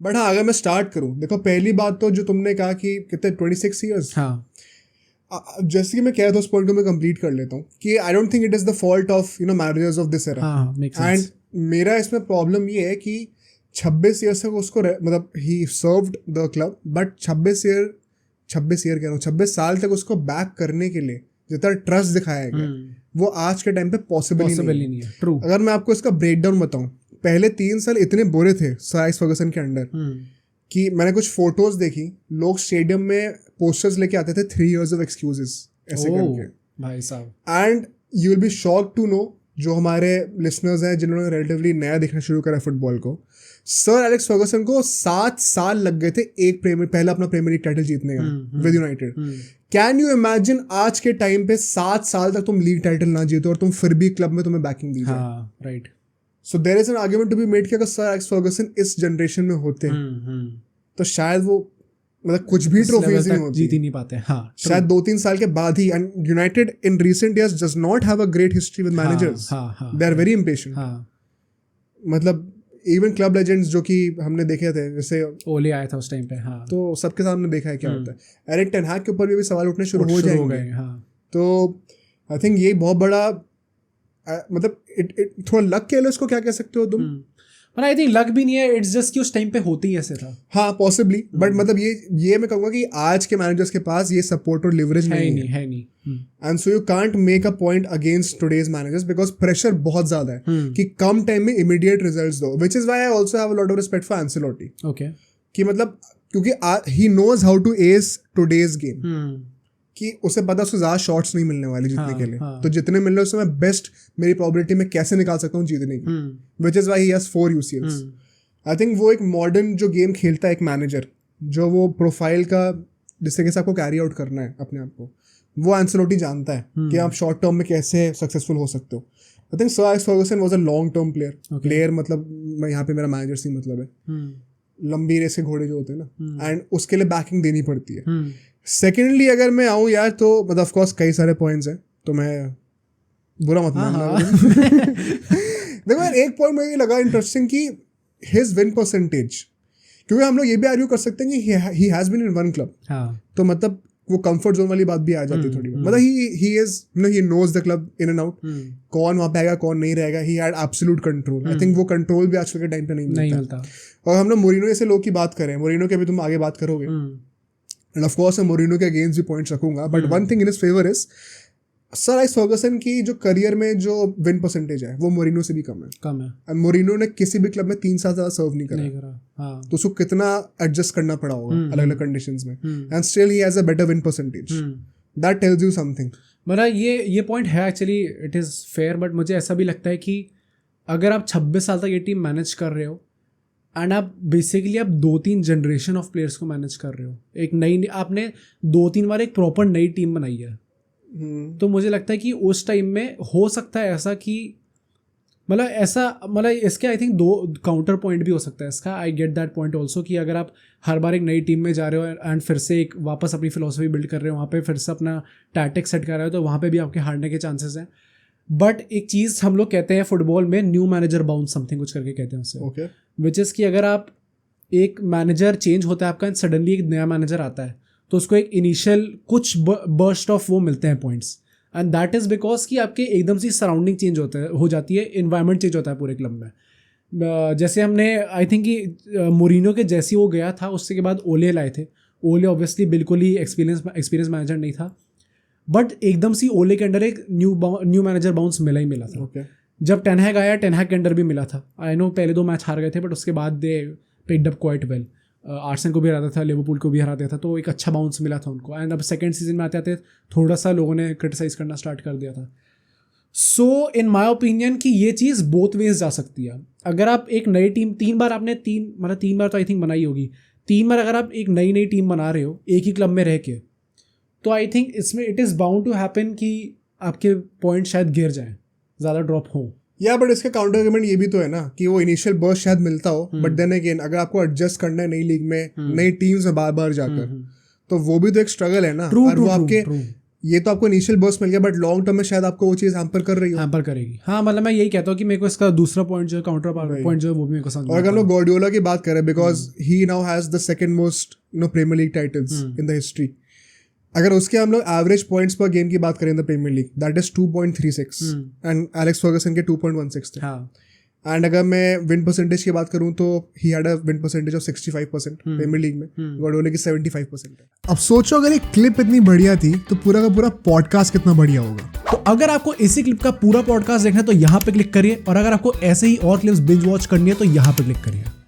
But हाँ, अगर मैं स्टार्ट करूँ, देखो पहली बात तो जो तुमने कहा कि कितने 26 ईयर्स, हाँ जैसे कि मैं कह रहा था उस पॉइंट को मैं कंप्लीट कर लेता हूँ कि I don't think it is the fault of managers of this era. हाँ मेक एंड सेंस. मेरा इसमें प्रॉब्लम ये है कि 26 ईयर्स तक उसको मतलब ही served the club, but 26 year कह रहा हूँ, 26 साल तक उसको बैक करने के लिए जितना ट्रस्ट दिखाया गया वो आज के टाइम पे पॉसिबल ही नहीं है. ट्रू. अगर मैं आपको इसका ब्रेकडाउन बताऊं, पहले 3 साल इतने बुरे थे सर एलेक्स फर्गसन के अंडर कि मैंने कुछ फोटोज देखी, लोग स्टेडियम में पोस्टर्स लेके आते थे 3 years ऑफ एक्सक्यूजेस ऐसे करके. भाई साहब. And you will be shock to know, जो हमारे लिसनर्स हैं जिन्होंने रिलेटिवली नया देखना शुरू करा फुटबॉल को, सर एलेक्स फर्गसन को 7 साल लग गए थे पहला अपना प्रीमियर लीग टाइटल जीतने का with United. Can you imagine आज के टाइम पे 7 साल तक तुम लीग टाइटल ना जीतो और तुम फिर भी क्लब में तुम्हें बैकिंग दी जाए. Right. So there is an argument to be made कि अगर सर एलेक्स फर्गसन इस जनरेशन में होते तो शायद वो मतलब कुछ भी ट्रॉफीज नहीं होती, जीत ही नहीं पाते. हाँ शायद 2-3 साल के बाद ही. And United in recent years does not have a great history with managers, they are very impatient. मतलब इवन क्लब लेजेंड्स जो कि हमने देखे थे, जैसे ओले आया था उस टाइम पे. हाँ तो सबके सामने देखा है क्या होता है. एरिक टेन हैग के ऊपर भी सवाल उठने शुरू हो जाएंगे. तो आई थिंक ये बहुत बड़ा मतलब थोड़ा लक कह लो इसको, क्या कह सकते हो तुम. पर आई थिंक लक भी नहीं है, इट्स जस्ट कि उस टाइम पे होते ही ऐसे था. हाँ पॉसिबली, बट मतलब ये मैं कहूँगा कि आज के मैनेजर्स के पास ये सपोर्ट और लिवरेज नहीं है. And so you can't make a point against today's managers because pressure बहुत ज्यादा है कि कम टाइम में इमीडिएट रिजल्ट्स दो, which is why I also have a lot of respect for Ancelotti. Okay. कि मतलब क्योंकि he knows how to ace today's game, कि उसे पता उसको ज्यादा शॉट्स नहीं मिलने वाले जीतने के लिए. तो जितने मिल रहे उससे मैं बेस्ट मेरी प्रोबेबिलिटी में कैसे निकाल सकता हूँ जीतने की, which is why he has 4 UCLs. I think वो एक मॉडर्न जो गेम खेलता है एक मैनेजर, जो वो प्रोफाइल का जिस तरीके से आपको कैरी आउट करना है अपने आप को, वो एंसेलोटी जानता है कि आप शॉर्ट टर्म में कैसे सक्सेसफुल हो सकते हो. I think sir Alex Fergusson was a long term player. मतलब मैं यहाँ पे मेरा मैनेजर से मतलब है, लंबी रेस के घोड़े जो होते हैं ना, एंड उसके लिए बैकिंग देनी पड़ती है. सेकेंडली अगर मैं आऊँ यार, तो मतलब ऑफ कोर्स कई सारे पॉइंट्स हैं, तो मैं बुरा मत मानना. देखो यार, एक पॉइंट मुझे लगा इंटरेस्टिंग कि हिज विन परसेंटेज, क्योंकि हम लोग ये भी आर्ग्यू कर सकते हैं कि he has been in one club, तो मतलब वो कंफर्ट जोन वाली बात भी आ जाती है थोड़ी. मतलब he knows the club in and out, कौन वहाँ पे आएगा कौन नहीं रहेगा. He had absolute control. I think वो कंट्रोल भी आजकल के टाइम पे नहीं मिलता. और हम लोग मोरिनो जैसे लोग की बात करें, मोरिनो के भी तुम आगे बात करोगे, एंड ऑफ कोर्स मैं मोरिनो के अगेंस्ट भी पॉइंट्स रखूंगा, but one thing in his favour is sir Alex Fergusson की जो करियर में जो विन परसेंटेज है वो मोरिनो से भी कम है. एंड मोरिनो ने किसी भी क्लब में 3 साल ज्यादा सर्व नहीं करा. तो उसको कितना एडजस्ट करना पड़ा होगा अलग अलग कंडीशंस में, and still he has a better win percentage. That tells you something. मतलब ये पॉइंट है actually, it is fair. But मुझे ऐसा भी लगता है कि अगर आप 26 साल तक ये टीम मैनेज कर रहे हो एंड आप बेसिकली आप 2-3 जनरेशन ऑफ प्लेयर्स को मैनेज कर रहे हो, एक नई आपने 2-3 बार एक प्रॉपर नई टीम बनाई है, तो मुझे लगता है कि उस टाइम में हो सकता है ऐसा कि मतलब इसके आई थिंक 2 काउंटर पॉइंट भी हो सकता है इसका. I get that point also कि अगर आप हर बार एक नई टीम में जा रहे हो एंड फिर से एक वापस अपनी फिलोसफी बिल्ड कर रहे हो, वहाँ पे फिर से अपना टैक्टिक सेट कर रहे हो, तो वहाँ पे भी आपके हारने के चांसेस हैं. बट एक चीज़ हम लोग कहते हैं फुटबॉल में, न्यू मैनेजर बाउंस समथिंग कुछ करके कहते हैं उससे, विच इज़ कि अगर आप एक मैनेजर चेंज होता है आपका एंड सडनली एक नया मैनेजर आता है, तो उसको एक इनिशियल कुछ बर्स्ट ऑफ वो मिलते हैं points, and that is because कि आपके एकदम से सराउंडिंग चेंज हो जाती है, इन्वायरमेंट चेंज होता है पूरे क्लब में. जैसे हमने आई थिंक कि मोरिनो के जैसे वो गया था, उसके के बाद ओले लाए थे. ओले ऑब्वियसली बिल्कुल ही एक्सपीरियंस मैनेजर नहीं था, बट एकदम से ओले के अंडर एक न्यू मैनेजर बाउंस मिला था. जब टेन हैग आया, टेन हैग के अंडर भी मिला था. आई नो पहले 2 मैच हार गए थे, बट उसके बाद they picked up quite well. Arsenal को भी हराता था, लिवरपूल को भी हराता था, तो एक अच्छा बाउंस मिला था उनको. एंड अब सेकंड सीजन में आते आते थोड़ा सा लोगों ने क्रिटिसाइज करना स्टार्ट कर दिया था. सो इन माई ओपिनियन कि ये चीज़ बोथ वेज जा सकती है. अगर आप एक नई टीम 3 बार आपने 3 बार तो आई थिंक बनाई होगी, 3 बार अगर आप एक नई टीम बना रहे हो एक ही क्लब में रह के, तो आई थिंक इसमें it is bound to happen कि आपके पॉइंट शायद गिर जाएं, ज़्यादा ड्रॉप हो. या बट इसका काउंटर आर्गुमेंट ये भी तो है ना कि वो इनिशियल बर्स्ट शायद मिलता हो, बट देन अगेन अगर आपको एडजस्ट करना है नई लीग में नई टीम्स में बार बार जाकर, तो वो भी तो एक स्ट्रगल है ना. और वो आपके ये तो आपको इनिशियल बर्स्ट मिल गया, बट लॉन्ग टर्म में शायद आपको वो चीज़ हैम्पर कर रही हो। हैम्पर करेगी, हाँ, मतलब मैं यही कहता हूँ कि मेरे को इसका दूसरा पॉइंट जो है, काउंटर पॉइंट जो है, वो भी मेरे को समझ। और अगर हम लोग गार्डियोला की बात करें, because he now has the second most Premier League titles in the history, अगर उसके हम लोग एवरेज पॉइंट्स पर गेम की बात करें in the Premier League, that is 2.36 and Alex Ferguson के 2.16 थे। एंड अगर मैं विन परसेंटेज की बात करूं तो he had a win percentage of 65% Premier League में, गार्डियोला की 75% है। अब सोचो अगर एक क्लिप इतनी बढ़िया थी तो पूरा का पूरा पॉडकास्ट कितना बढ़िया होगा। तो अगर आपको इसी क्लिप का पूरा पॉडकास्ट देखना है तो यहाँ पे क्लिक करिए, और अगर आपको ऐसे ही और क्लिप्स बिंज वॉच करनी है तो यहाँ पे क्लिक करिए।